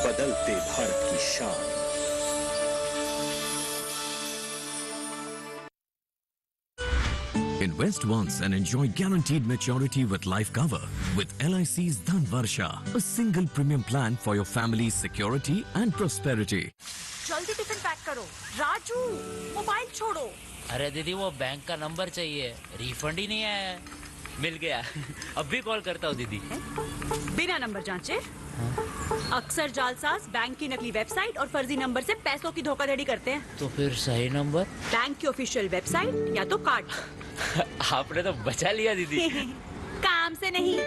बदलते भारत की शान। Invest once and enjoy guaranteed maturity with life cover with LIC's Dhan Varsha, a single premium plan for your family's security and prosperity. जल्दी tiffin pack करो। Raju, mobile छोड़ो। अरे दीदी वो बैंक का नंबर चाहिए, रिफंड ही नहीं आया है। मिल गया। अब भी कॉल करता हूँ दीदी। बिना नंबर जांचे अक्सर जालसाज बैंक की नकली वेबसाइट और फर्जी नंबर से पैसों की धोखाधड़ी करते हैं। तो फिर सही नंबर? बैंक की ऑफिशियल वेबसाइट या तो कार्ड। आपने तो बचा लिया दीदी। काम से नहीं।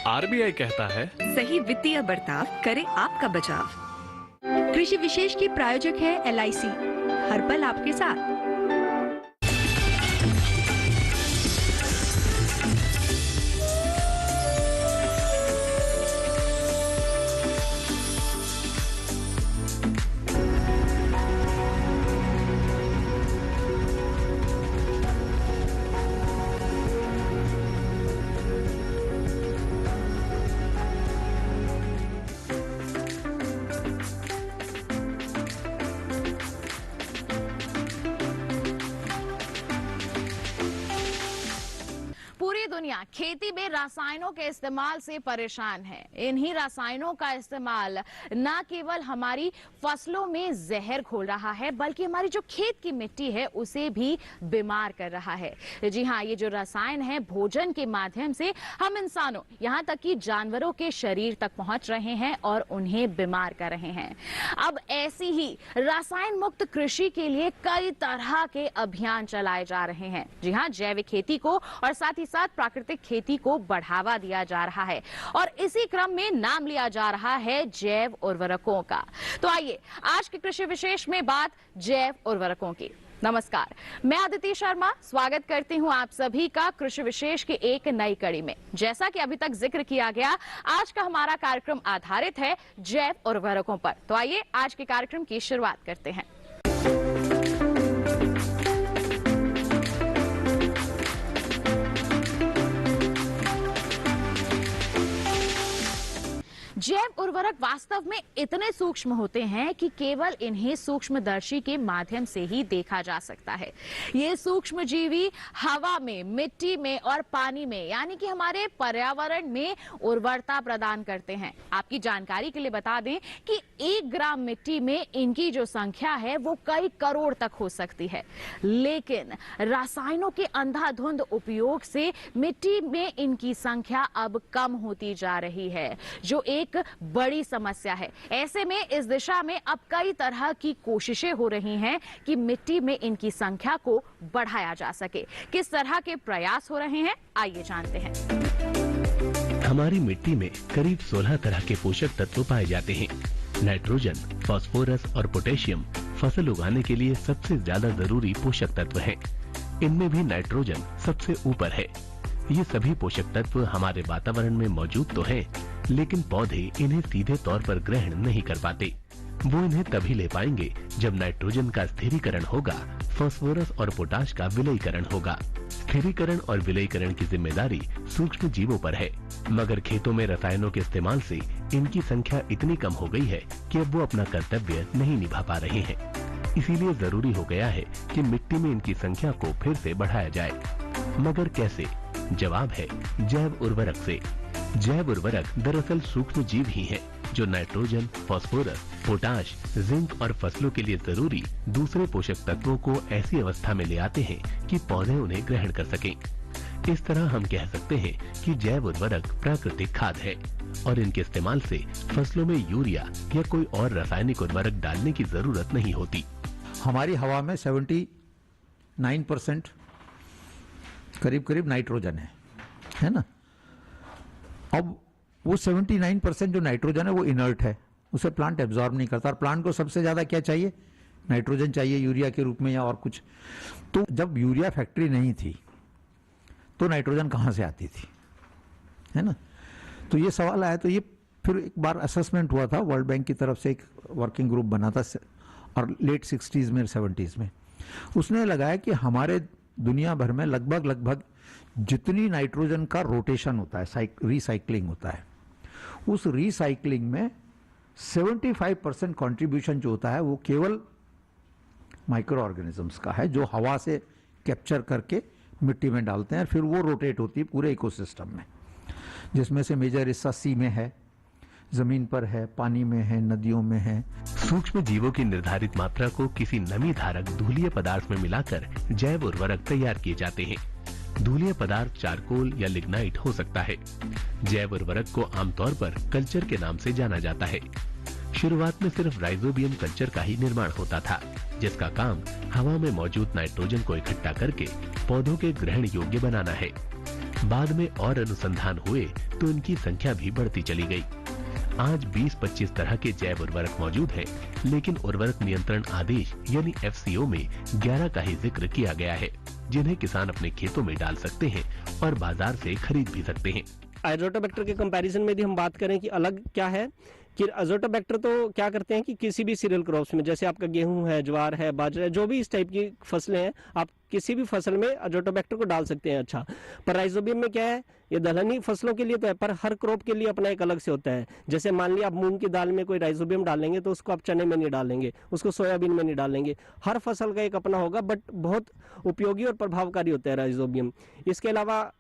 आरबीआई कहता है सही वित्तीय बर्ताव करे आपका बचाव। कृषि विशेष की प्रायोजक है LIC, हर पल आपके साथ। पूरी दुनिया खेती में रसायनों के इस्तेमाल से परेशान है। इन्हीं रसायनों का इस्तेमाल न केवल हमारी फसलों में जहर घोल रहा है, बल्कि हमारी जो खेत की मिट्टी है उसे भी बीमार कर रहा है। जी हाँ, ये जो रसायन है भोजन के माध्यम से हम इंसानों यहाँ तक कि जानवरों के शरीर तक पहुंच रहे हैं और उन्हें बीमार कर रहे हैं। अब ऐसी ही रसायन मुक्त कृषि के लिए कई तरह के अभियान चलाए जा रहे हैं। जी हाँ, जैविक खेती को और साथ ही साथ प्राकृतिक खेती को बढ़ावा दिया जा रहा है और इसी क्रम में नाम लिया जा रहा है जैव उर्वरकों का। तो आइए आज के कृषि विशेष में बात जैव उर्वरकों की। नमस्कार, मैं अदिति शर्मा स्वागत करती हूं आप सभी का कृषि विशेष की एक नई कड़ी में। जैसा कि अभी तक जिक्र किया गया, आज का हमारा कार्यक्रम आधारित है जैव उर्वरकों पर। तो आइए आज के कार्यक्रम की शुरुआत करते हैं। जैव उर्वरक वास्तव में इतने सूक्ष्म होते हैं कि केवल इन्हें सूक्ष्मदर्शी के माध्यम से ही देखा जा सकता है। ये सूक्ष्म जीवी हवा में, मिट्टी में और पानी में यानी कि हमारे पर्यावरण में उर्वरता प्रदान करते हैं। आपकी जानकारी के लिए बता दें कि 1 ग्राम मिट्टी में इनकी जो संख्या है वो कई करोड़ तक हो सकती है। लेकिन रसायनों के अंधाधुंध उपयोग से मिट्टी में इनकी संख्या अब कम होती जा रही है, जो एक बड़ी समस्या है। ऐसे में इस दिशा में अब कई तरह की कोशिशें हो रही हैं कि मिट्टी में इनकी संख्या को बढ़ाया जा सके। किस तरह के प्रयास हो रहे हैं, आइए जानते हैं। हमारी मिट्टी में करीब 16 तरह के पोषक तत्व पाए जाते हैं। नाइट्रोजन, फास्फोरस और पोटेशियम फसल उगाने के लिए सबसे ज्यादा जरूरी पोषक तत्व हैं। इनमें भी नाइट्रोजन सबसे ऊपर है। ये सभी पोषक तत्व हमारे वातावरण में मौजूद तो हैं, लेकिन पौधे इन्हें सीधे तौर पर ग्रहण नहीं कर पाते। वो इन्हें तभी ले पाएंगे जब नाइट्रोजन का स्थिरीकरण होगा, फास्फोरस और पोटाश का विलयीकरण होगा। स्थिरीकरण और विलयीकरण की जिम्मेदारी सूक्ष्म जीवों पर है, मगर खेतों में रसायनों के इस्तेमाल से इनकी संख्या इतनी कम हो गई है कि अब वो अपना कर्तव्य नहीं निभा पा रहे हैं। इसीलिए जरूरी हो गया है कि मिट्टी में इनकी संख्या को फिर से बढ़ाया जाए। मगर कैसे? जवाब है जैव उर्वरक से। जैव उर्वरक दरअसल सूक्ष्म जीव ही हैं, जो नाइट्रोजन, फास्फोरस, पोटाश, जिंक और फसलों के लिए जरूरी दूसरे पोषक तत्वों को ऐसी अवस्था में ले आते हैं कि पौधे उन्हें ग्रहण कर सकें। इस तरह हम कह सकते हैं कि जैव उर्वरक प्राकृतिक खाद है और इनके इस्तेमाल से फसलों में यूरिया या कोई और रासायनिक उर्वरक डालने की जरूरत नहीं होती। हमारी हवा में 79% करीब नाइट्रोजन है ना। अब वो 79% जो नाइट्रोजन है वो इनर्ट है, उसे प्लांट एब्जॉर्ब नहीं करता। और प्लांट को सबसे ज्यादा क्या चाहिए? नाइट्रोजन चाहिए, यूरिया के रूप में या और कुछ। तो जब यूरिया फैक्ट्री नहीं थी तो नाइट्रोजन कहाँ से आती थी, है ना। तो ये सवाल आया। तो ये फिर एक बार असेसमेंट हुआ था, वर्ल्ड बैंक की तरफ से एक वर्किंग ग्रुप बना था और लेट 60s में 70s में उसने लगाया कि हमारे दुनिया भर में लगभग जितनी नाइट्रोजन का रोटेशन होता है, रिसाइकलिंग होता है, उस रिसाइकलिंग में 75% कंट्रीब्यूशन जो होता है वो केवल माइक्रो ऑर्गेनिजम्स का है, जो हवा से कैप्चर करके मिट्टी में डालते हैं और फिर वो रोटेट होती है पूरे इकोसिस्टम में, जिसमें से मेजर हिस्सा सी में है, जमीन पर है, पानी में है, नदियों में है। सूक्ष्म जीवों की निर्धारित मात्रा को किसी नमी धारक धूलीय पदार्थ में मिलाकर जैव उर्वरक तैयार किए जाते हैं। धूलीय पदार्थ चारकोल या लिग्नाइट हो सकता है। जैव उर्वरक को आमतौर पर कल्चर के नाम से जाना जाता है। शुरुआत में सिर्फ राइजोबियम कल्चर का ही निर्माण होता था, जिसका काम हवा में मौजूद नाइट्रोजन को इकट्ठा करके पौधों के ग्रहण योग्य बनाना है। बाद में और अनुसंधान हुए तो इनकी संख्या भी बढ़ती चली गई। आज 20-25 तरह के जैव उर्वरक मौजूद हैं, लेकिन उर्वरक नियंत्रण आदेश यानी FCO में 11 का ही जिक्र किया गया है, जिन्हें किसान अपने खेतों में डाल सकते हैं और बाजार से खरीद भी सकते हैं। एजोटोबैक्टर के कंपैरिजन में यदि हम बात करें कि अलग क्या है, कि एजोटोबैक्टर तो क्या करते हैं कि किसी भी सीरियल क्रॉप्स में, जैसे आपका गेहूं है, ज्वार है, बाजरा है, जो भी इस टाइप की फसलें हैं, आप किसी भी फसल में एजोटोबैक्टर को डाल सकते हैं। अच्छा, पर राइजोबियम में क्या है, ये दलहनी फसलों के लिए तो है, पर हर क्रॉप के लिए अपना एक अलग से होता है। जैसे मान लिया आप मूंग की दाल में कोई राइजोबियम डालेंगे तो उसको आप चने में नहीं डालेंगे, उसको सोयाबीन में नहीं डालेंगे। हर फसल का एक अपना होगा, बट बहुत उपयोगी और प्रभावकारी होता है राइजोबियम। इसके अलावा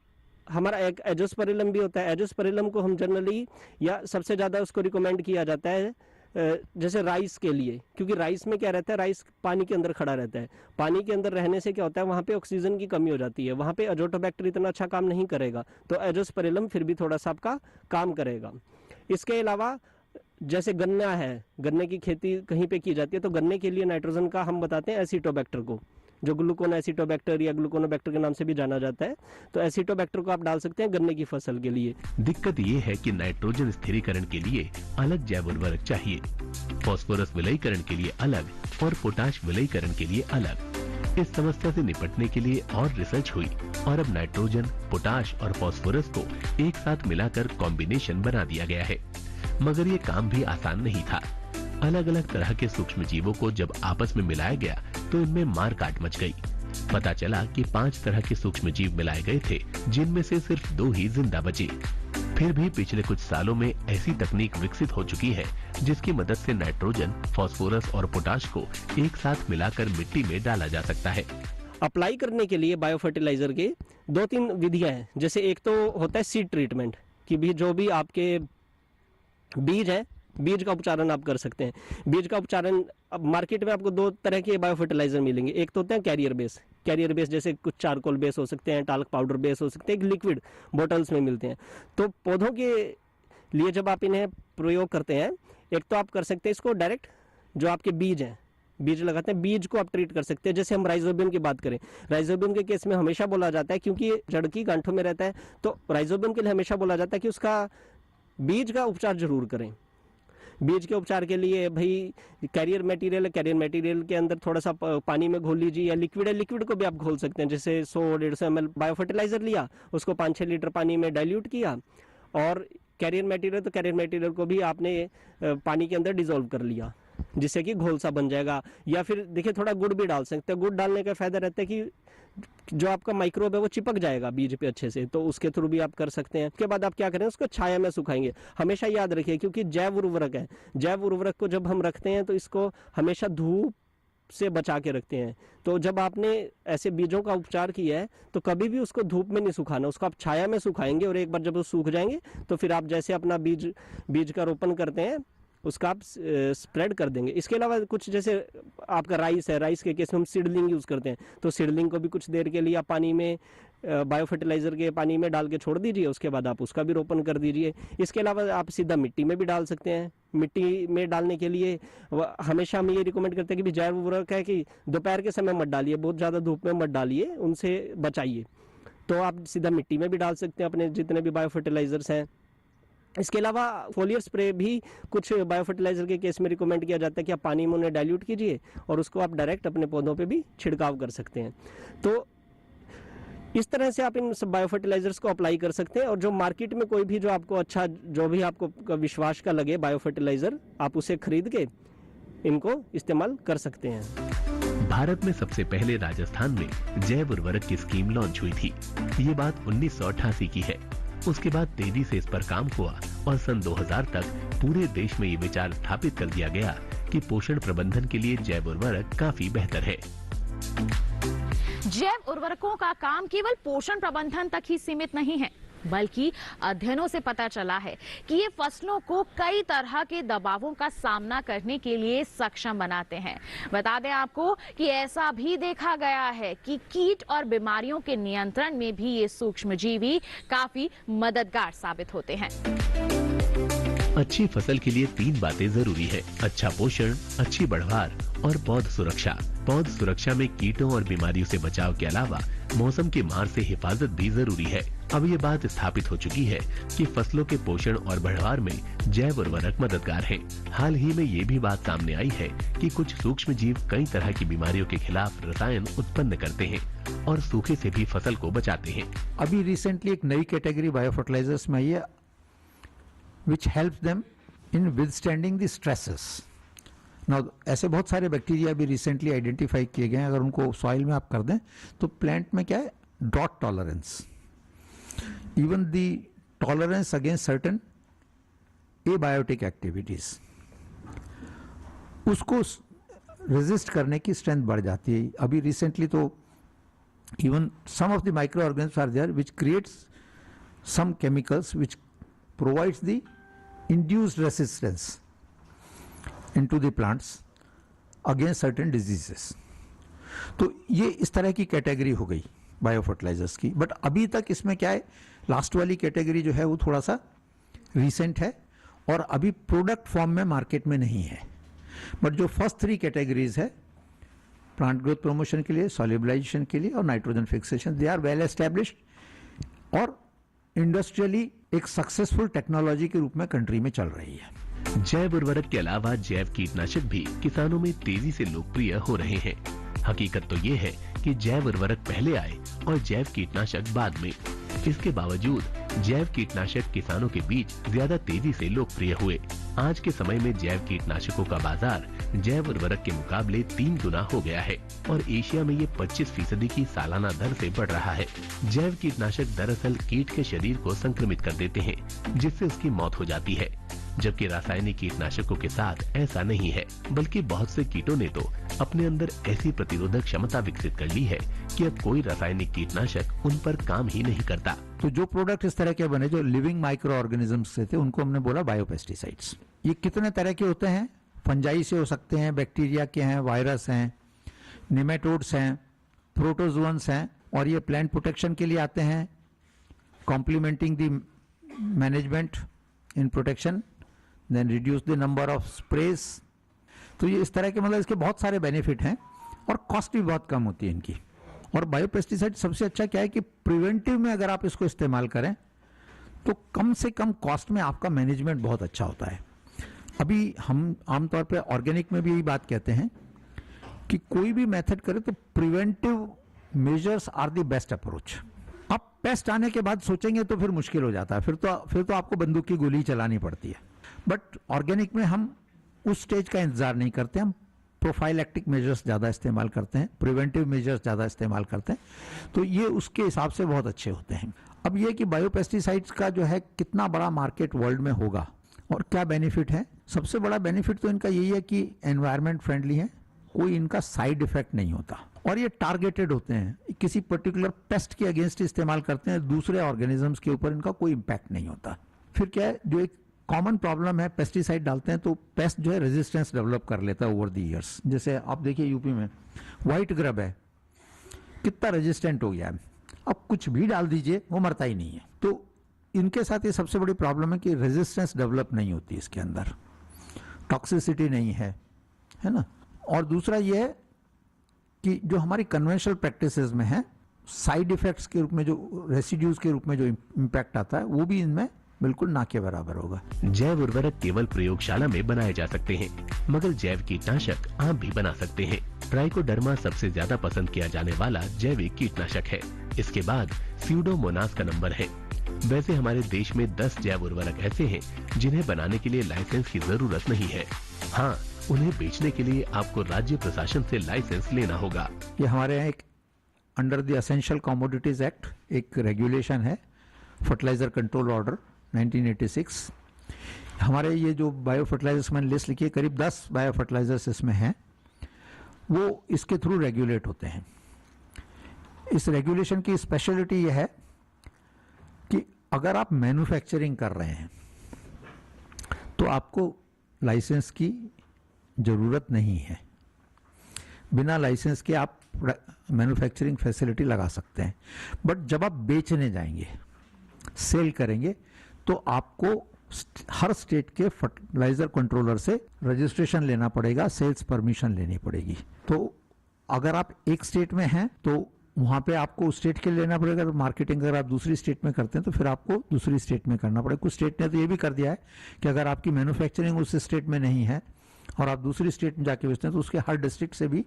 हमारा एक एजोस्पेरिलम भी होता है। एजोस्पेरिलम को हम जनरली या सबसे ज़्यादा उसको रिकमेंड किया जाता है जैसे राइस के लिए, क्योंकि राइस में क्या रहता है, राइस पानी के अंदर खड़ा रहता है। पानी के अंदर रहने से क्या होता है, वहाँ पे ऑक्सीजन की कमी हो जाती है, वहाँ पे एजोटोबैक्टर इतना अच्छा काम नहीं करेगा, तो एजोस्पेरिलम फिर भी थोड़ा सा आपका काम करेगा। इसके अलावा जैसे गन्ना है, गन्ने की खेती कहीं पे की जाती है, तो गन्ने के लिए नाइट्रोजन का हम बताते हैं एसिटोबैक्टर को, जो ग्लूकोन एसिटोबैक्टर या ग्लूकोनोबैक्टर के नाम से भी जाना जाता है। तो एसिटोबैक्टर को आप डाल सकते हैं गन्ने की फसल के लिए। दिक्कत ये है कि नाइट्रोजन स्थिरीकरण के लिए अलग जैव उर्वरक चाहिए, फास्फोरस विलयीकरण के लिए अलग और पोटाश विलयीकरण के लिए अलग। इस समस्या से निपटने के लिए और रिसर्च हुई और अब नाइट्रोजन, पोटाश और फास्फोरस को एक साथ मिलाकर कॉम्बिनेशन बना दिया गया है। मगर ये काम भी आसान नहीं था। अलग अलग तरह के सूक्ष्म जीवों को जब आपस में मिलाया गया तो इनमें मारकाट मच गई। पता चला कि 5 तरह के सूक्ष्म जीव मिलाए गए थे, जिनमें से सिर्फ 2 ही जिंदा बचे। फिर भी पिछले कुछ सालों में ऐसी तकनीक विकसित हो चुकी है जिसकी मदद से नाइट्रोजन, फास्फोरस और पोटाश को एक साथ मिलाकर मिट्टी में डाला जा सकता है। अप्लाई करने के लिए बायो फर्टिलाइजर के 2-3 विधियां हैं। जैसे एक तो होता है सीड ट्रीटमेंट, कि भी जो भी आपके बीज है, बीज का उपचारण आप कर सकते हैं। बीज का उपचारण, अब मार्केट में आपको 2 तरह के बायो फर्टिलाइजर मिलेंगे। एक तो होते हैं कैरियर बेस, जैसे कुछ चारकोल बेस हो सकते हैं, टाल्क पाउडर बेस हो सकते हैं, एक लिक्विड बॉटल्स में मिलते हैं। तो पौधों के लिए जब आप इन्हें प्रयोग करते हैं, एक तो आप कर सकते हैं इसको डायरेक्ट, जो आपके बीज हैं, बीज लगाते हैं, बीज को आप ट्रीट कर सकते हैं। जैसे हम राइजोबियम की बात करें, राइजोबियम के केस में हमेशा बोला जाता है, क्योंकि जड़ की गांठों में रहता है, तो राइजोबियम के लिए हमेशा बोला जाता है कि उसका बीज का उपचार जरूर करें। बीज के उपचार के लिए भाई कैरियर मटेरियल के अंदर थोड़ा सा पानी में घोल लीजिए, या लिक्विड है, लिक्विड को भी आप घोल सकते हैं। जैसे 100-150 ml बायो फर्टिलाइजर लिया, उसको 5-6 लीटर पानी में डाइल्यूट किया, और कैरियर मटेरियल को भी आपने पानी के अंदर डिजोल्व कर लिया, जिससे कि घोल सा बन जाएगा। या फिर देखिए थोड़ा गुड़ भी डाल सकते हैं। गुड़ डालने का फायदा रहता है कि जो आपका माइक्रोब है वो चिपक जाएगा बीज पे अच्छे से, तो उसके थ्रू भी आप कर सकते हैं। उसके बाद आप क्या करें, उसको छाया में सुखाएंगे। हमेशा याद रखिए, क्योंकि जैव उर्वरक है, जैव उर्वरक को जब हम रखते हैं तो इसको हमेशा धूप से बचा के रखते हैं। तो जब आपने ऐसे बीजों का उपचार किया है तो कभी भी उसको धूप में नहीं सुखाना, उसको आप छाया में सुखाएंगे, और एक बार जब वो सूख जाएंगे तो फिर आप जैसे अपना बीज का रोपण करते हैं उसका आप स्प्रेड कर देंगे। इसके अलावा कुछ जैसे आपका राइस है, राइस के केस में हम सीडलिंग यूज़ करते हैं, तो सीडलिंग को भी कुछ देर के लिए आप पानी में बायो फर्टिलाइजर के पानी में डाल के छोड़ दीजिए, उसके बाद आप उसका भी रोपण कर दीजिए। इसके अलावा आप सीधा मिट्टी में भी डाल सकते हैं। मिट्टी में डालने के लिए हमेशा हम ये रिकमेंड करते हैं कि जैव उर्वरक है कि दोपहर के समय मत डालिए, बहुत ज़्यादा धूप में मत डालिए, उनसे बचाइए। तो आप सीधा मिट्टी में भी डाल सकते हैं अपने जितने भी बायो फर्टिलाइजर्स हैं। इसके अलावा फोलियर स्प्रे भी कुछ बायो फर्टिलाइजर के केस में रिकमेंड किया जाता है कि आप पानी में उन्हें डाइल्यूट कीजिए और उसको आप डायरेक्ट अपने पौधों पे भी छिड़काव कर सकते हैं। तो इस तरह से आप इन सब बायो फर्टिलाइजर्स को अप्लाई कर सकते हैं, और जो मार्केट में कोई भी जो आपको अच्छा, जो भी आपको विश्वास का लगे बायो फर्टिलाइजर, आप उसे खरीद के इनको इस्तेमाल कर सकते हैं। भारत में सबसे पहले राजस्थान में जैव उर्वरक की स्कीम लॉन्च हुई थी। ये बात 1988 की है। उसके बाद तेजी से इस पर काम हुआ और सन 2000 तक पूरे देश में ये विचार स्थापित कर दिया गया कि पोषण प्रबंधन के लिए जैव उर्वरक काफी बेहतर है। जैव उर्वरकों का काम केवल पोषण प्रबंधन तक ही सीमित नहीं है, बल्कि अध्ययनों से पता चला है कि ये फसलों को कई तरह के दबावों का सामना करने के लिए सक्षम बनाते हैं। बता दें आपको कि ऐसा भी देखा गया है कि कीट और बीमारियों के नियंत्रण में भी ये सूक्ष्मजीवी काफी मददगार साबित होते हैं। अच्छी फसल के लिए 3 बातें जरूरी है: अच्छा पोषण, अच्छी बढ़वार और पौध सुरक्षा। पौध सुरक्षा में कीटों और बीमारियों से बचाव के अलावा मौसम की मार से हिफाजत भी जरूरी है। अब ये बात स्थापित हो चुकी है कि फसलों के पोषण और बढ़वार में जैव उर्वरक मददगार हैं। हाल ही में ये भी बात सामने आई है कि कुछ सूक्ष्म जीव कई तरह की बीमारियों के खिलाफ रसायन उत्पन्न करते हैं और सूखे से भी फसल को बचाते हैं। अभी रिसेंटली एक नई कैटेगरी बायो फर्टिलाइजर्स में आई है, which helps them in withstanding the stresses. Now, ऐसे बहुत सारे बैक्टीरिया भी रिसेंटली आइडेंटिफाई किए गए हैं। अगर उनको सॉइल में आप कर दें तो प्लांट में क्या है, drought tolerance, even the tolerance against certain abiotic activities, उसको रेजिस्ट करने की स्ट्रेंथ बढ़ जाती है। अभी रिसेंटली तो even some of the micro organisms are there which creates some chemicals which provides the induced resistance into the plants against certain diseases. तो ये इस तरह की कैटेगरी हो गई बायो फर्टिलाइजर्स की। बट अभी तक इसमें क्या है, लास्ट वाली कैटेगरी जो है वो थोड़ा सा रिसेंट है और अभी प्रोडक्ट फॉर्म में मार्केट में नहीं है। बट जो फर्स्ट 3 कैटेगरीज है, प्लांट ग्रोथ प्रमोशन के लिए, सॉल्युबलाइजेशन के लिए और nitrogen fixation, they are well established और इंडस्ट्रियली एक सक्सेसफुल टेक्नोलॉजी के रूप में कंट्री में चल रही है। जैव उर्वरक के अलावा जैव कीटनाशक भी किसानों में तेजी से लोकप्रिय हो रहे हैं। हकीकत तो ये है कि जैव उर्वरक पहले आए और जैव कीटनाशक बाद में। इसके बावजूद जैव कीटनाशक किसानों के बीच ज्यादा तेजी से लोकप्रिय हुए। आज के समय में जैव कीटनाशकों का बाजार जैव उर्वरक के मुकाबले 3 गुना हो गया है और एशिया में ये 25% की सालाना दर से बढ़ रहा है। जैव कीटनाशक दरअसल कीट के शरीर को संक्रमित कर देते हैं, जिससे उसकी मौत हो जाती है, जबकि रासायनिक कीटनाशकों के साथ ऐसा नहीं है, बल्कि बहुत से कीटों ने तो अपने अंदर ऐसी प्रतिरोधक क्षमता विकसित कर ली है कि अब कोई रासायनिक कीटनाशक उन पर काम ही नहीं करता। तो जो प्रोडक्ट इस तरह के बने जो लिविंग माइक्रो ऑर्गेनिजम्स से थे, उनको हमने बोला बायोपेस्टिसाइड्स। ये कितने तरह के होते हैं, फंजाई से हो सकते हैं, बैक्टीरिया के हैं, वायरस हैं, निमेटोड्स हैं, प्रोटोजोअन्स हैं, और ये प्लांट प्रोटेक्शन के लिए आते हैं, complementing the management in protection, then reduce the number of sprays. तो ये इस तरह के मतलब इसके बहुत सारे बेनिफिट हैं और कॉस्ट भी बहुत कम होती है इनकी। और बायोपेस्टिसाइड सबसे अच्छा क्या है कि प्रिवेंटिव में अगर आप इसको इस्तेमाल करें तो कम से कम कॉस्ट में आपका मैनेजमेंट बहुत अच्छा होता है। अभी हम आमतौर पे ऑर्गेनिक में भी यही बात कहते हैं कि कोई भी मेथड करे तो preventive measures are the best approach. अब पेस्ट आने के बाद सोचेंगे तो फिर मुश्किल हो जाता है, फिर तो आपको बंदूक की गोली चलानी पड़ती है। बट ऑर्गेनिक में हम उस स्टेज का इंतजार नहीं करते, हम प्रोफाइलैक्टिक मेजर्स ज़्यादा इस्तेमाल करते हैं, प्रिवेंटिव मेजर्स ज़्यादा इस्तेमाल करते हैं, तो ये उसके हिसाब से बहुत अच्छे होते हैं। अब ये कि बायोपेस्टिसाइड्स का जो है कितना बड़ा मार्केट वर्ल्ड में होगा और क्या बेनिफिट है, सबसे बड़ा बेनिफिट तो इनका यही है कि एनवायरमेंट फ्रेंडली है, कोई इनका साइड इफेक्ट नहीं होता और ये टारगेटेड होते हैं, किसी पर्टिकुलर पेस्ट के अगेंस्ट इस्तेमाल करते हैं, दूसरे ऑर्गेनिजम्स के ऊपर इनका कोई इम्पैक्ट नहीं होता। फिर क्या है, जो एक कॉमन प्रॉब्लम है, पेस्टिसाइड डालते हैं तो पेस्ट जो है रेजिस्टेंस डेवलप कर लेता है ओवर द ईयर्स। जैसे आप देखिए यूपी में व्हाइट ग्रब है, कितना रेजिस्टेंट हो गया है, अब कुछ भी डाल दीजिए वो मरता ही नहीं है। तो इनके साथ ये सबसे बड़ी प्रॉब्लम है कि रेजिस्टेंस डेवलप नहीं होती, इसके अंदर टॉक्सिसिटी नहीं है ना। और दूसरा ये है कि जो हमारी कन्वेंशनल प्रैक्टिसेस में है, साइड इफेक्ट्स के रूप में जो रेसिड्यूज के रूप में जो इम्पैक्ट आता है वो भी इनमें बिल्कुल ना के बराबर होगा। जैव उर्वरक केवल प्रयोगशाला में बनाए जा सकते हैं, मगर जैव कीटनाशक आप भी बना सकते हैं। ट्राइकोडर्मा सबसे ज्यादा पसंद किया जाने वाला जैविक कीटनाशक है। इसके बाद स्यूडोमोनास का नंबर है। वैसे हमारे देश में 10 जैव उर्वरक ऐसे हैं जिन्हें बनाने के लिए लाइसेंस की जरूरत नहीं है। हाँ, उन्हें बेचने के लिए आपको राज्य प्रशासन से लाइसेंस लेना होगा। ये हमारे यहाँ एक under the essential commodities act एक रेगुलेशन है फर्टिलाइजर कंट्रोल ऑर्डर 1986। हमारे ये जो बायो फर्टिलाइजर्स मैंने लिस्ट लिखी है, करीब 10 बायो फर्टिलाइजर्स इसमें हैं, वो इसके थ्रू रेगुलेट होते हैं। इस रेगुलेशन की स्पेशलिटी यह है कि अगर आप मैन्युफैक्चरिंग कर रहे हैं तो आपको लाइसेंस की जरूरत नहीं है। बिना लाइसेंस के आप मैन्युफैक्चरिंग फैसिलिटी लगा सकते हैं, बट जब आप बेचने जाएंगे, सेल करेंगे, तो आपको हर स्टेट के फर्टिलाइजर कंट्रोलर से रजिस्ट्रेशन लेना पड़ेगा, सेल्स परमिशन लेनी पड़ेगी। तो अगर आप एक स्टेट में हैं तो वहां पे आपको उस स्टेट के लिए लेना पड़ेगा, तो मार्केटिंग अगर आप दूसरी स्टेट में करते हैं तो फिर आपको दूसरी स्टेट में करना पड़ेगा। कुछ स्टेट ने तो ये भी कर दिया है कि अगर आपकी मैन्युफैक्चरिंग उस स्टेट में नहीं है और आप दूसरी स्टेट में जाके बेचते हैं तो उसके हर डिस्ट्रिक्ट से भी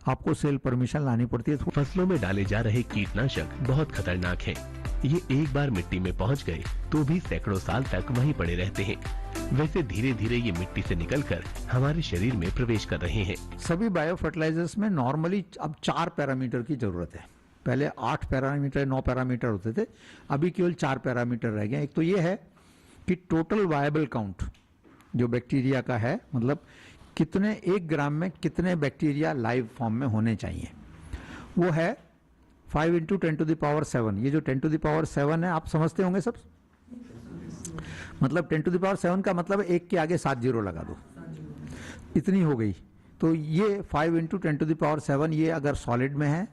आपको सेल परमिशन लानी पड़ती है। फसलों में डाले जा रहे कीटनाशक बहुत खतरनाक हैं। ये एक बार मिट्टी में पहुंच गए तो भी सैकड़ों साल तक वहीं पड़े रहते हैं। वैसे धीरे धीरे ये मिट्टी से निकलकर हमारे शरीर में प्रवेश कर रहे हैं। सभी बायो फर्टिलाइजर्स में नॉर्मली अब 4 पैरामीटर की जरूरत है। पहले 8 पैरामीटर 9 पैरामीटर होते थे, अभी केवल 4 पैरामीटर रह गए। एक तो ये है कि टोटल वायबल काउंट जो बैक्टीरिया का है, मतलब कितने 1 ग्राम में कितने बैक्टीरिया लाइव फॉर्म में होने चाहिए, वो है 5 × 10⁻⁷। ये जो 10⁻⁷ है आप समझते होंगे सब, मतलब 10⁻⁷ का मतलब 1 के आगे 7 जीरो लगा दो, इतनी हो गई। तो ये 5 × 10⁻⁷, ये अगर सॉलिड में है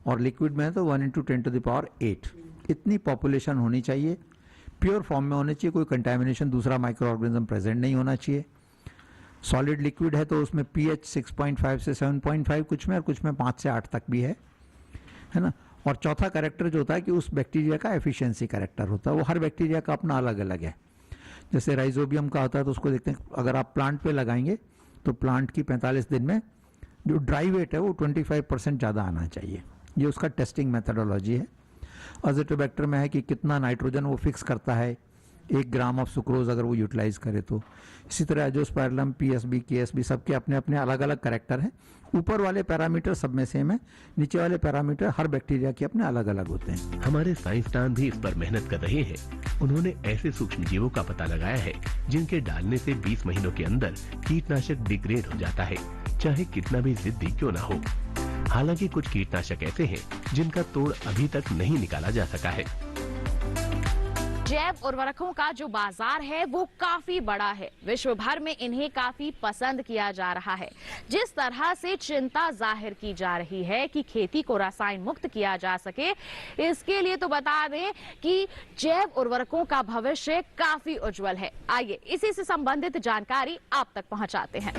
और लिक्विड में है तो 1 × 10⁸। इतनी पॉपुलेशन होनी चाहिए, प्योर फॉर्म में होनी चाहिए, कोई कंटेमिनेशन दूसरा माइक्रो ऑर्गेनिज्म प्रेजेंट नहीं होना चाहिए। सॉलिड लिक्विड है तो उसमें पीएच 6.5 से 7.5 कुछ में, और कुछ में 5 से 8 तक भी है ना। और चौथा कैरेक्टर जो होता है कि उस बैक्टीरिया का एफिशिएंसी कैरेक्टर होता है, वो हर बैक्टीरिया का अपना अलग अलग है। जैसे राइजोबियम का होता है तो उसको देखते हैं, अगर आप प्लांट पे लगाएंगे तो प्लांट की 45 दिन में जो ड्राई वेट है वो 25% ज़्यादा आना चाहिए। ये उसका टेस्टिंग मेथडोलॉजी है। अज़ोटोबैक्टर में है कि कितना नाइट्रोजन वो फिक्स करता है 1 ग्राम ऑफ सुक्रोज अगर वो यूटिलाइज करे तो। इसी तरह एजोस्पाइरलम, पीएसबी, केएसबी सबके अपने अपने अलग अलग कैरेक्टर हैं। ऊपर वाले पैरामीटर सब में सेम है, नीचे वाले पैरामीटर हर बैक्टीरिया के अपने अलग अलग होते हैं। हमारे साइंसदान भी इस पर मेहनत कर रहे हैं। उन्होंने ऐसे सूक्ष्म जीवों का पता लगाया है जिनके डालने से 20 महीनों के अंदर कीटनाशक डिग्रेड हो जाता है, चाहे कितना भी जिद्दी क्यों ना हो। हालांकि कुछ कीटनाशक ऐसे हैं जिनका तोड़ अभी तक नहीं निकाला जा सका है। जैव उर्वरकों का जो बाजार है वो काफी बड़ा है। विश्व भर में इन्हें काफी पसंद किया जा रहा है। जिस तरह से चिंता जाहिर की जा रही है कि खेती को रसायन मुक्त किया जा सके, इसके लिए तो बता दें कि जैव उर्वरकों का भविष्य काफी उज्जवल है। आइए इसी से संबंधित जानकारी आप तक पहुंचाते हैं।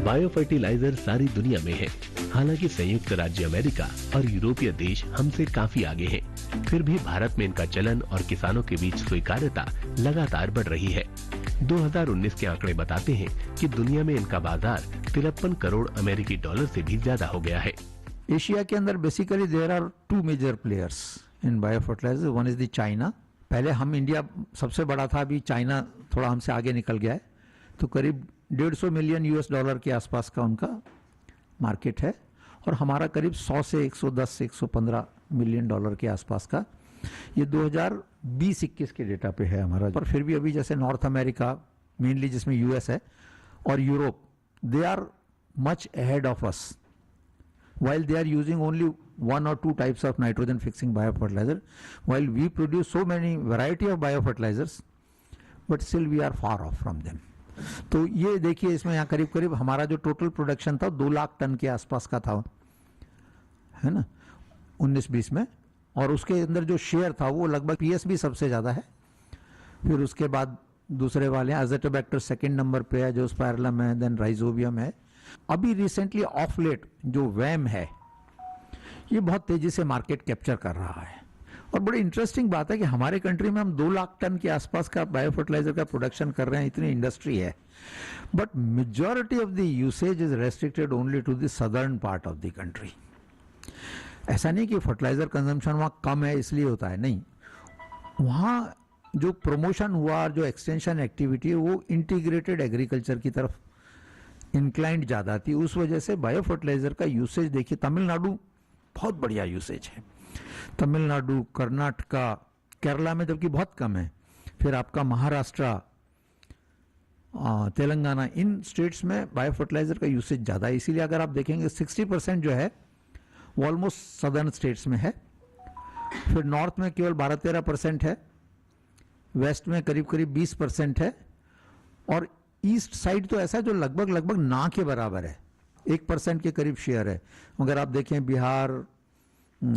बायो फर्टिलाइजर सारी दुनिया में है। हालांकि संयुक्त राज्य अमेरिका और यूरोपीय देश हमसे काफी आगे हैं। फिर भी भारत में इनका चलन और किसानों के बीच स्वीकार्यता लगातार बढ़ रही है। 2019 के आंकड़े बताते हैं कि दुनिया में इनका बाजार 53 करोड़ अमेरिकी डॉलर से भी ज्यादा हो गया है। एशिया के अंदर basically there are 2 major players in bio fertilizer. One is the China. पहले हम इंडिया सबसे बड़ा था, अभी चाइना थोड़ा हमसे आगे निकल गया है। तो करीब $150 मिलियन US के आसपास का उनका मार्केट है, और हमारा करीब 100 से 110 से 115 मिलियन डॉलर के आसपास का। ये 2020-21 के डेटा पे है हमारा। पर फिर भी अभी जैसे नॉर्थ अमेरिका मेनली, जिसमें यूएस है, और Europe, they are much ahead of us while they are using only 1 or 2 types of nitrogen fixing biofertilizer, while we produce so many variety of biofertilizers, but still we are far off from them. तो ये देखिए, इसमें यहाँ करीब करीब हमारा जो total production था 2 लाख टन के आसपास का था, है ना, 19-20 में। और उसके अंदर जो शेयर था वो लगभग पीएसबी सबसे ज़्यादा है, फिर उसके बाद दूसरे वाले हैं। अज़ोटोबैक्टर सेकंड नंबर पे है, जो स्पाइरलम है, देन राइजोबियम है। अभी रिसेंटली ऑफ लेट जो वैम है, ये बहुत तेजी से मार्केट कैप्चर कर रहा है। और बड़ी इंटरेस्टिंग बात है कि हमारे कंट्री में हम 2 लाख टन के आसपास का बायो फर्टिलाइजर का प्रोडक्शन कर रहे हैं, इतनी इंडस्ट्री है, but majority of the usage is restricted only to the southern part of the country. ऐसा नहीं कि फर्टिलाइजर कंजम्पशन वहाँ कम है इसलिए होता है, नहीं, वहाँ जो प्रमोशन हुआ, जो एक्सटेंशन एक्टिविटी है, वो इंटीग्रेटेड एग्रीकल्चर की तरफ इंक्लाइंड ज़्यादा थी। उस वजह से बायो फर्टिलाइजर का यूसेज देखिए, तमिलनाडु बहुत बढ़िया यूसेज है, तमिलनाडु, कर्नाटका, केरला में जबकि बहुत कम है, फिर आपका महाराष्ट्र, तेलंगाना, इन स्टेट्स में बायो फर्टिलाइजर का यूसेज ज़्यादा है। इसीलिए अगर आप देखेंगे 60% जो है वो ऑलमोस्ट सदर्न स्टेट्स में है, फिर नॉर्थ में केवल 12-13% है, वेस्ट में करीब करीब 20% है, और ईस्ट साइड तो ऐसा है जो लगभग ना के बराबर है, 1% के करीब शेयर है। अगर आप देखें बिहार,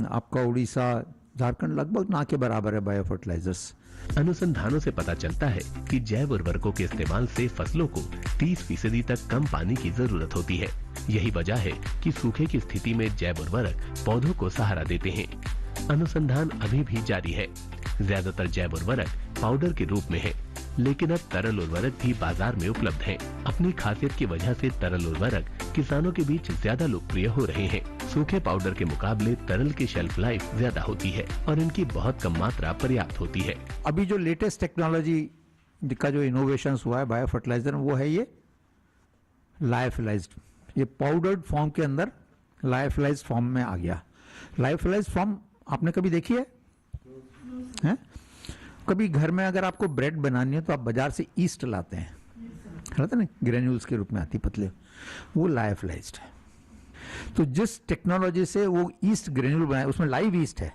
आपका उड़ीसा, झारखंड लगभग ना के बराबर है बायो फर्टिलाइजर्स। अनुसंधानों से पता चलता है कि जैव उर्वरकों के इस्तेमाल से फसलों को 30% तक कम पानी की जरूरत होती है। यही वजह है कि सूखे की स्थिति में जैव उर्वरक पौधों को सहारा देते हैं। अनुसंधान अभी भी जारी है। ज्यादातर जैव उर्वरक पाउडर के रूप में है, लेकिन अब तरल उर्वरक भी बाजार में उपलब्ध हैं। अपनी खासियत की वजह से तरल उर्वरक किसानों के बीच ज्यादा लोकप्रिय हो रहे हैं। सूखे पाउडर के मुकाबले तरल की शेल्फ लाइफ ज्यादा होती है और इनकी बहुत कम मात्रा पर्याप्त होती है। अभी जो लेटेस्ट टेक्नोलॉजी का जो इनोवेशन हुआ है बायो फर्टिलाइजर में, वो है ये लायोफिलाइज्ड। ये पाउडर्ड फॉर्म के अंदर लायोफिलाइज्ड फॉर्म में आ गया। लायोफिलाइज्ड फॉर्म आपने कभी देखी है? कभी घर में अगर आपको ब्रेड बनानी है तो आप बाजार से ईस्ट लाते हैं, ना, ग्रेन्यूल्स के रूप में आती पतले, वो लायोफिलाइज्ड है। तो जिस टेक्नोलॉजी से वो ईस्ट ग्रेन्यूल बनाया, उसमें लाइव ईस्ट है,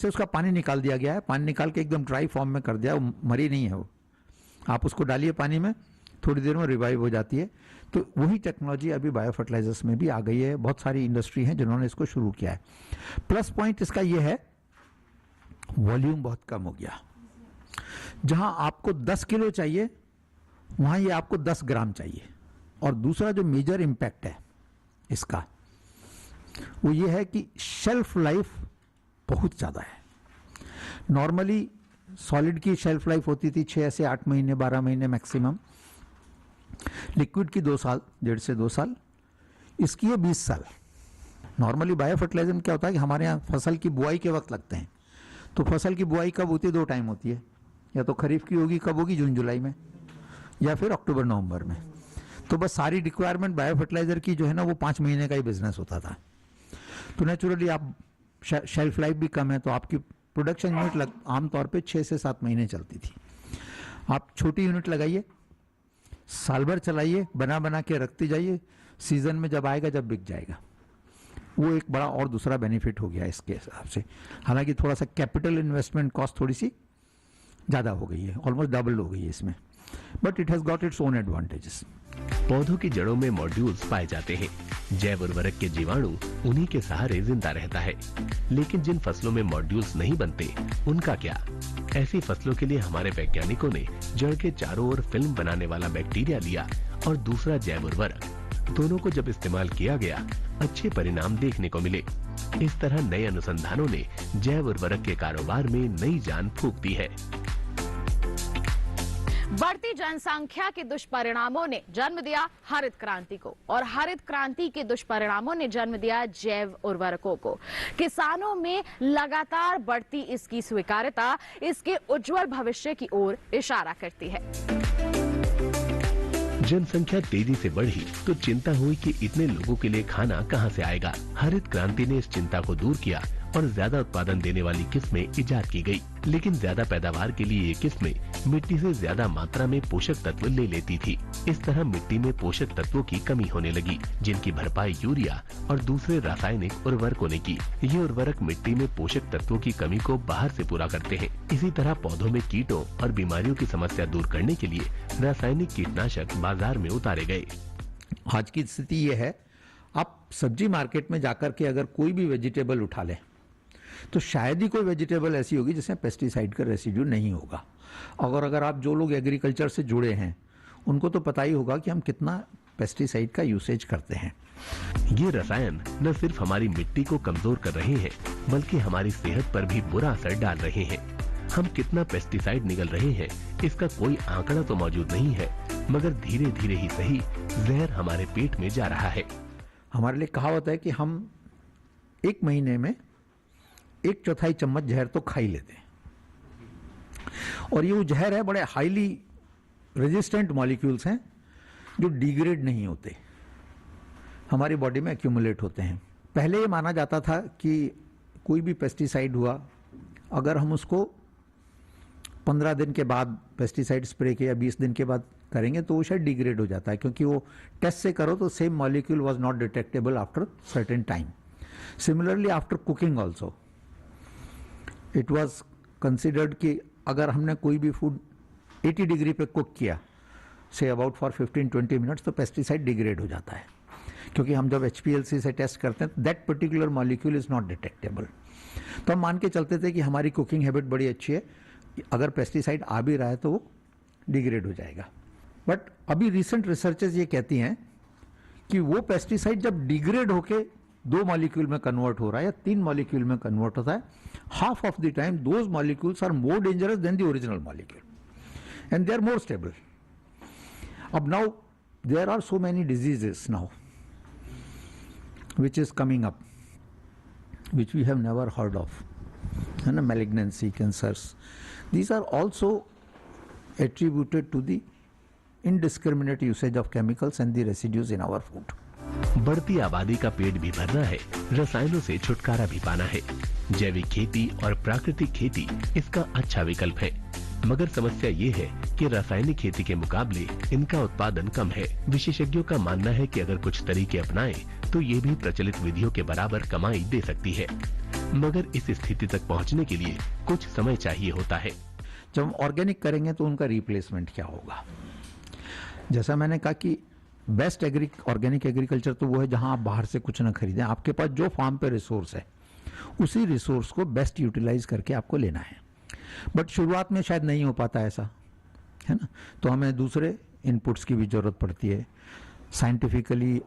उसका पानी निकाल दिया गया है, पानी निकाल के एकदम ड्राई फॉर्म में कर दिया, वो मरी नहीं है वो। आप उसको डालिए पानी में, थोड़ी देर में रिवाइव हो जाती है। तो वही टेक्नोलॉजी अभी बायो फर्टिलाइजर्स में भी आ गई है। बहुत सारी इंडस्ट्री हैं जिन्होंने इसको शुरू किया है। प्लस पॉइंट इसका ये है, वॉल्यूम बहुत कम हो गया। जहां आपको 10 किलो चाहिए वहां ये आपको 10 ग्राम चाहिए। और दूसरा जो मेजर इंपैक्ट है इसका, वो ये है कि शेल्फ लाइफ बहुत ज्यादा है। नॉर्मली सॉलिड की शेल्फ लाइफ होती थी 6 से 8 महीने, 12 महीने मैक्सिमम। लिक्विड की 2 साल, 1.5 से 2 साल, इसकी है 20 साल। नॉर्मली बायो फर्टिलाइजर में क्या होता है कि हमारे यहाँ फसल की बुआई के वक्त लगते हैं। तो फसल की बुआई कब होती है? 2 टाइम होती है, या तो खरीफ की होगी, कब होगी? जून जुलाई में, या फिर अक्टूबर नवंबर में। तो बस सारी रिक्वायरमेंट बायो फर्टिलाइजर की जो है ना, वो 5 महीने का ही बिजनेस होता था। तो नेचुरली आप शेल्फ लाइफ भी कम है, तो आपकी प्रोडक्शन यूनिट आमतौर पे 6 से 7 महीने चलती थी। आप छोटी यूनिट लगाइए, साल भर चलाइए, बना के रखते जाइए, सीजन में जब आएगा जब बिक जाएगा। वो एक बड़ा और दूसरा बेनिफिट हो गया इसके हिसाब से। हालांकि थोड़ा सा कैपिटल इन्वेस्टमेंट कॉस्ट थोड़ी सी ज़्यादा हो गई है, ऑलमोस्ट डबल हो गई है इसमें, but it has got its own advantages. पौधों की जड़ों में मॉड्यूल्स पाए जाते हैं। जैव उर्वरक के जीवाणु उन्हीं के सहारे जिंदा रहता है। लेकिन जिन फसलों में मॉड्यूल्स नहीं बनते, उनका क्या? ऐसी फसलों के लिए हमारे वैज्ञानिकों ने जड़ के चारों ओर फिल्म बनाने वाला बैक्टीरिया लिया और दूसरा जैव उर्वरक। दोनों को जब इस्तेमाल किया गया, अच्छे परिणाम देखने को मिले। इस तरह नए अनुसंधानों ने जैव उर्वरक के कारोबार में नई जान फूंक दी है। बढ़ती जनसंख्या के दुष्परिणामों ने जन्म दिया हरित क्रांति को, और हरित क्रांति के दुष्परिणामों ने जन्म दिया जैव उर्वरकों को। किसानों में लगातार बढ़ती इसकी स्वीकार्यता इसके उज्जवल भविष्य की ओर इशारा करती है। जनसंख्या तेजी से बढ़ी तो चिंता हुई कि इतने लोगों के लिए खाना कहां से आएगा। हरित क्रांति ने इस चिंता को दूर किया और ज्यादा उत्पादन देने वाली किस्में इजाद की गई। लेकिन ज्यादा पैदावार के लिए ये किस्में मिट्टी से ज्यादा मात्रा में पोषक तत्व ले लेती थी। इस तरह मिट्टी में पोषक तत्वों की कमी होने लगी, जिनकी भरपाई यूरिया और दूसरे रासायनिक उर्वरकों ने की। ये उर्वरक मिट्टी में पोषक तत्वों की कमी को बाहर से पूरा करते हैं। इसी तरह पौधों में कीटों और बीमारियों की समस्या दूर करने के लिए रासायनिक कीटनाशक बाजार में उतारे गए। आज की स्थिति ये है, आप सब्जी मार्केट में जाकर के अगर कोई भी वेजिटेबल उठा लें तो शायद ही कोई वेजिटेबल ऐसी होगी जिसमें पेस्टिसाइड का रेसिड्यू नहीं होगा। अगर आप जो लोग एग्रीकल्चर से जुड़े हैं उनको तो पता ही होगा कि हम कितना पेस्टिसाइड का यूसेज करते हैं। ये रसायन न सिर्फ हमारी मिट्टी को कमजोर कर रहे हैं, बल्कि हमारी सेहत पर भी बुरा असर डाल रहे हैं। हम कितना पेस्टिसाइड निगल रहे हैं इसका कोई आंकड़ा तो मौजूद नहीं है, मगर धीरे धीरे ही सही जहर हमारे पेट में जा रहा है। हमारे लिए कहावत है कि हम 1 महीने में 1/4 चम्मच जहर तो खा ही लेते हैं, और ये वो जहर है, बड़े हाईली रेजिस्टेंट मॉलिक्यूल्स हैं जो डिग्रेड नहीं होते, हमारी बॉडी में एक्यूमुलेट होते हैं। पहले ये माना जाता था कि कोई भी पेस्टिसाइड हुआ अगर हम उसको 15 दिन के बाद पेस्टिसाइड स्प्रे के या 20 दिन के बाद करेंगे तो वो शायद डिग्रेड हो जाता है, क्योंकि वो टेस्ट से करो तो same molecule was not detectable after certain time. Similarly after cooking also it was considered कि अगर हमने कोई भी फूड 80 डिग्री पे कुक किया से अबाउट फॉर 15-20 मिनट्स तो पेस्टिसाइड डिग्रेड हो जाता है, क्योंकि हम जब HPLC से टेस्ट करते हैं that particular molecule is not detectable. तो हम मान के चलते थे कि हमारी कुकिंग हैबिट बड़ी अच्छी है, अगर पेस्टिसाइड आ भी रहा है तो वो डिग्रेड हो जाएगा. बट अभी रिसेंट रिसर्चेस ये कहती हैं कि वो पेस्टिसाइड जब डिग्रेड होके 2 मॉलिक्यूल में कन्वर्ट हो रहा है या 3 मॉलिक्यूल में कन्वर्ट होता है, half of the time those molecules are more dangerous than the original molecule and they are more stable. अब now there are so many diseases now which is coming up, which we have never heard of, and malignancy, cancers. These are also attributed to the indiscriminate usage of chemicals and the residues in our food. बढ़ती आबादी का पेट भी भरना है, रसायनों से छुटकारा भी पाना है. जैविक खेती और प्राकृतिक खेती इसका अच्छा विकल्प है, मगर समस्या ये है कि रासायनिक खेती के मुकाबले इनका उत्पादन कम है. विशेषज्ञों का मानना है कि अगर कुछ तरीके अपनाएं तो ये भी प्रचलित विधियों के बराबर कमाई दे सकती है, मगर इस स्थिति तक पहुंचने के लिए कुछ समय चाहिए होता है. जब हम ऑर्गेनिक करेंगे तो उनका रिप्लेसमेंट क्या होगा? जैसा मैंने कहा कि बेस्ट ऑर्गेनिक एग्रीकल्चर तो वो है जहां आप बाहर से कुछ ना खरीदें, आपके पास जो फार्म पे रिसोर्स है उसी रिसोर्स को बेस्ट यूटिलाइज करके आपको लेना है. बट शुरुआत में शायद नहीं हो पाता ऐसा, है ना, तो हमें दूसरे इनपुट्स की भी जरूरत पड़ती है. साइंटिफिकली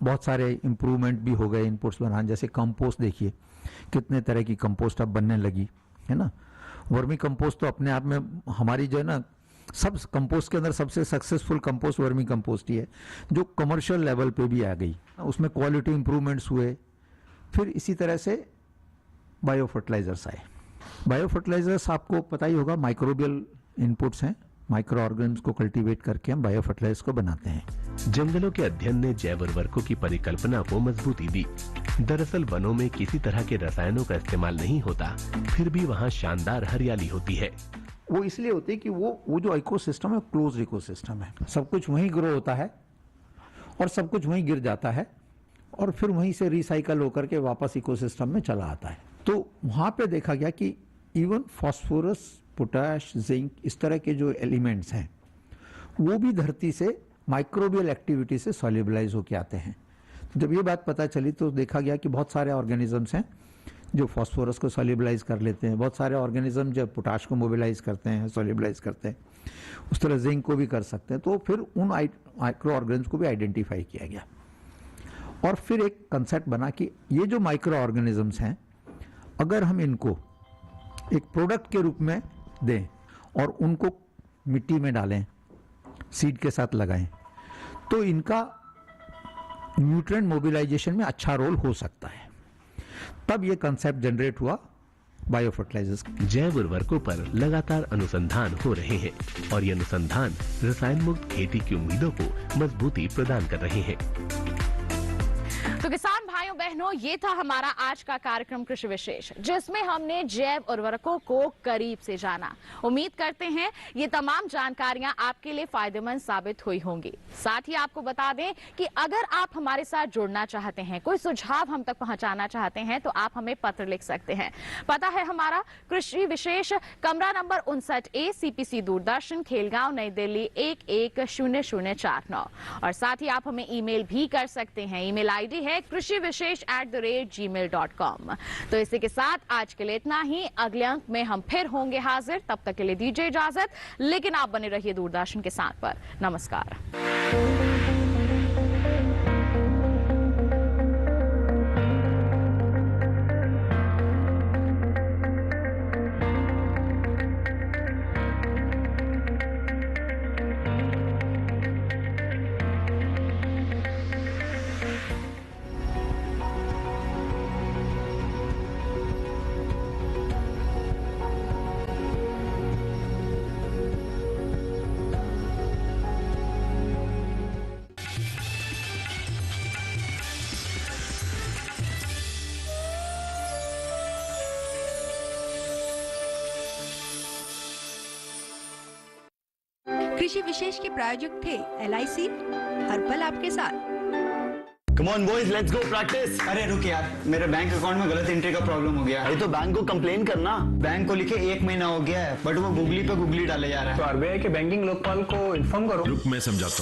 बहुत सारे इम्प्रूवमेंट भी हो गए इनपुट्स बनाने, जैसे कंपोस्ट देखिए कितने तरह की कंपोस्ट अब बनने लगी, है ना. वर्मी कंपोस्ट तो अपने आप में हमारी जो है ना, सब कंपोस्ट के अंदर सबसे सक्सेसफुल कंपोस्ट वर्मी कंपोस्ट ही है, जो कमर्शियल लेवल पे भी आ गई. उसमें क्वालिटी इंप्रूवमेंट्स हुए. फिर इसी तरह से बायो फर्टिलाइजर्स आए. बायो फर्टिलाइजर्स आपको पता ही होगा माइक्रोबियल इनपुट्स हैं, माइक्रो ऑर्गेनिज्म को कल्टीवेट करके हम बायो फर्टिलाइजर्स को बनाते हैं. जंगलों के अध्ययन ने जैव उर्वरकों की परिकल्पना को मजबूती दी. दरअसल वनों में किसी तरह के रसायनों का इस्तेमाल नहीं होता, फिर भी वहाँ शानदार हरियाली होती है. वो इसलिए होती है कि वो जो इकोसिस्टम है क्लोज इकोसिस्टम है, सब कुछ वहीं ग्रो होता है और सब कुछ वहीं गिर जाता है और फिर वहीं से रिसाइकल होकर के वापस इकोसिस्टम में चला आता है. तो वहाँ पे देखा गया कि इवन फास्फोरस, पोटाश, जिंक, इस तरह के जो एलिमेंट्स हैं वो भी धरती से माइक्रोबियल एक्टिविटी से सॉल्युबलाइज होके आते हैं. जब ये बात पता चली तो देखा गया कि बहुत सारे ऑर्गेनिजम्स हैं जो फास्फोरस को सॉल्युबलाइज कर लेते हैं, बहुत सारे ऑर्गेनिज्म जो पोटाश को मोबिलाइज करते हैं, सॉल्युबलाइज करते हैं, उस तरह जिंक को भी कर सकते हैं. तो फिर उन माइक्रो ऑर्गेनिज्म को भी आइडेंटिफाई किया गया और फिर एक कंसेप्ट बना कि ये जो माइक्रो ऑर्गेनिजम्स हैं अगर हम इनको एक प्रोडक्ट के रूप में दें और उनको मिट्टी में डालें, सीड के साथ लगाएं, तो इनका न्यूट्रिएंट मोबिलाइजेशन में अच्छा रोल हो सकता है. तब ये कंसेप्ट जनरेट हुआ बायो फर्टिलाइजर्स. जैव उर्वरकों पर लगातार अनुसंधान हो रहे हैं और ये अनुसंधान रसायन मुक्त खेती की उम्मीदों को मजबूती प्रदान कर रहे हैं. तो किसान भाइयों बहनों, ये था हमारा आज का कार्यक्रम कृषि विशेष, जिसमें हमने जैव उर्वरकों को करीब से जाना. उम्मीद करते हैं ये तमाम जानकारियां आपके लिए फायदेमंद साबित हुई होंगी. साथ ही आपको बता दें कि अगर आप हमारे साथ जुड़ना चाहते हैं, कोई सुझाव हम तक पहुंचाना चाहते हैं, तो आप हमें पत्र लिख सकते हैं. पता है हमारा कृषि विशेष, कमरा number 59A, CPC Doordarshan, Khelgaon, नई दिल्ली 110049. और साथ ही आप हमें ईमेल भी कर सकते हैं. ईमेल आईडी है krishivishesh@gmail.com. तो इसी के साथ आज के लिए इतना ही. अगले अंक में हम फिर होंगे हाजिर. तब तक के लिए दीजिए इजाजत, लेकिन आप बने रहिए दूरदर्शन के साथ पर. नमस्कार. कृषि विशेष के प्रायोजक थे LIC, हर पल आपके साथ। Come on boys, let's go practice. अरे रुक यार, मेरे बैंक अकाउंट में गलत एंट्री का प्रॉब्लम हो गया है। अरे तो बैंक को कंप्लेन करना। बैंक को लिखे 1 महीना हो गया है, बट वो गूगली पे गूगली डाले जा रहा है। तो RBI के बैंकिंग लोकपाल को इन्फॉर्म करो। रुक, मैं समझाता हूँ।